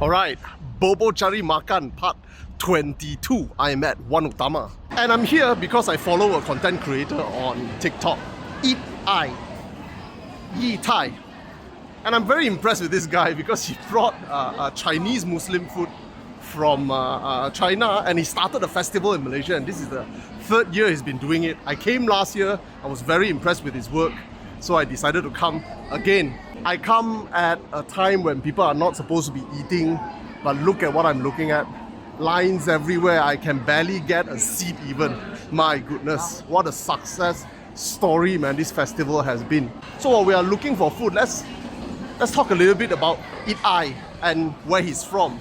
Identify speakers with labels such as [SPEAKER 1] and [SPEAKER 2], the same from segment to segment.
[SPEAKER 1] Alright, Bobo Cari Makan part 22. I'm at 1Utama. And I'm here because I follow a content creator on TikTok, Eat I, Yi Tai. And I'm very impressed with this guy because he brought Chinese Muslim food from China, and he started a festival in Malaysia, and this is the third year he's been doing it. I came last year, I was very impressed with his work, so I decided to come again. I come at a time when people are not supposed to be eating, but look at what I'm looking at. Lines everywhere, I can barely get a seat even. My goodness, what a success story, man, this festival has been. So while we are looking for food, let's talk a little bit about Eat I and where he's from.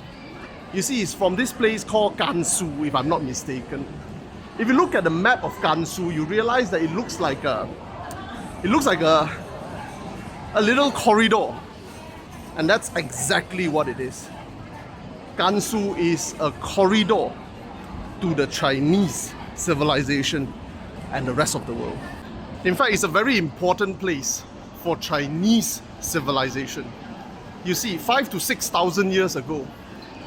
[SPEAKER 1] You see, he's from this place called Gansu, if I'm not mistaken. If you look at the map of Gansu, you realize that it looks like a little corridor, and that's exactly what it is. Gansu is a corridor to the Chinese civilization and the rest of the world. In fact, it's a very important place for Chinese civilization. You see, 5,000 to 6,000 years ago,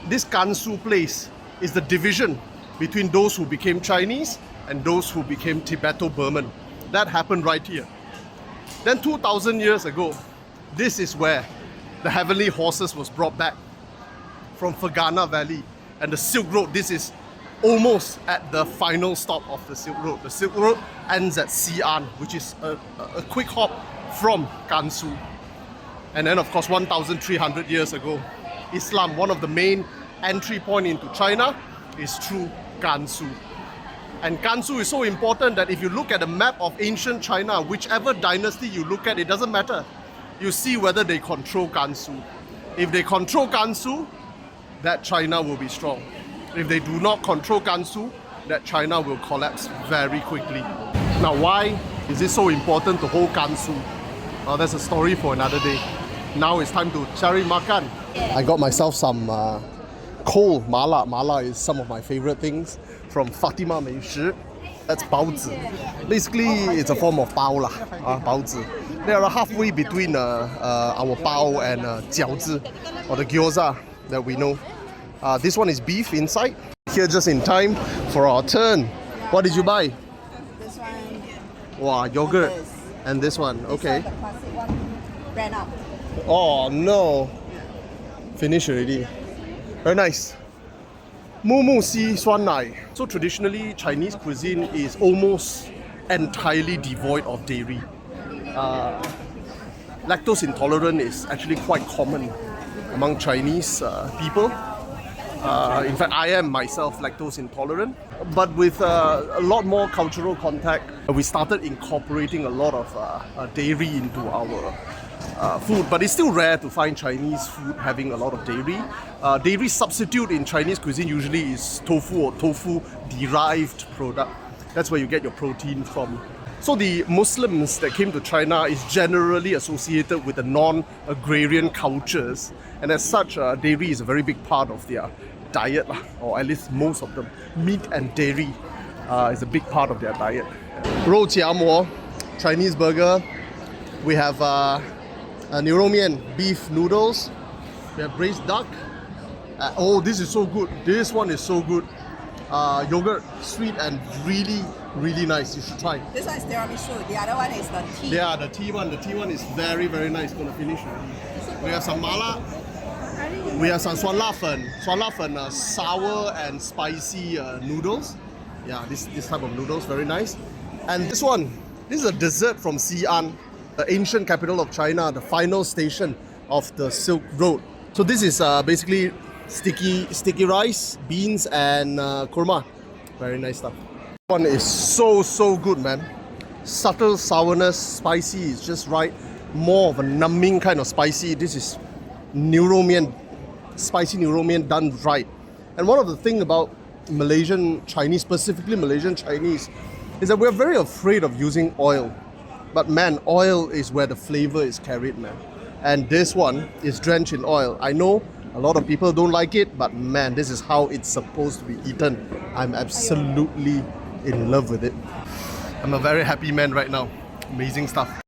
[SPEAKER 1] this Gansu place is the division between those who became Chinese and those who became Tibeto-Burman. That happened right here. Then 2,000 years ago, this is where the heavenly horses was brought back from Fergana Valley, and the Silk Road, this is almost at the final stop of the Silk Road. The Silk Road ends at Xi'an, which is a quick hop from Gansu. And then of course 1,300 years ago, Islam, one of the main entry point into China, is through Gansu. And Gansu is so important that if you look at the map of ancient China, whichever dynasty you look at, it doesn't matter. You see whether they control Gansu. If they control Gansu, that China will be strong. If they do not control Gansu, that China will collapse very quickly. Now, why is it so important to hold Gansu? Well, that's a story for another day. Now it's time to Cari Makan. I got myself some cold mala. Mala is some of my favorite things from Fatima Meishi. That's baozi. Basically, it's a form of bao lah. Baozi. They are halfway between our bao and jiaozi, or the gyoza that we know. This one is beef inside. Here just in time for our turn. What did you buy?
[SPEAKER 2] This one.
[SPEAKER 1] Wow, yogurt. And this one, okay.
[SPEAKER 2] This one, the classic one, ran out.
[SPEAKER 1] Oh no. Finished already. Very nice. Mu si suan nai. So traditionally, Chinese cuisine is almost entirely devoid of dairy. Lactose intolerant is actually quite common among Chinese people. In fact, I am myself lactose intolerant. But with a lot more cultural contact, we started incorporating a lot of dairy into our food. But it's still rare to find Chinese food having a lot of dairy. Dairy substitute in Chinese cuisine usually is tofu or tofu-derived product. That's where you get your protein from. So the Muslims that came to China is generally associated with the non-agrarian cultures, and as such, dairy is a very big part of their diet, or at least most of them. Meat and dairy is a big part of their diet. Rou jia mo, Chinese burger. We have niu rou mian, beef noodles. We have braised duck. Oh, this is so good. This one is so good. Yogurt, sweet and really nice. You should try.
[SPEAKER 2] This one is tiramisu. The other one is the tea.
[SPEAKER 1] Yeah, the tea one. The tea one is very nice. Gonna finish already. We have some mala. We have some suan la fen. Suan la fen, sour and spicy noodles. Yeah, this type of noodles, very nice. And this one, this is a dessert from Xi'an, the ancient capital of China, the final station of the Silk Road. So this is basically sticky rice, beans and kurma. Very nice stuff. This one is so good, man. Subtle sourness, spicy is just right. More of a numbing kind of spicy. This is niu rou mian, spicy niu rou mian done right. And one of the things about Malaysian Chinese, specifically Malaysian Chinese, is that we're very afraid of using oil. But man, oil is where the flavor is carried, man. And this one is drenched in oil. I know a lot of people don't like it, but man, this is how it's supposed to be eaten. I'm absolutely in love with it. I'm a very happy man right now. Amazing stuff.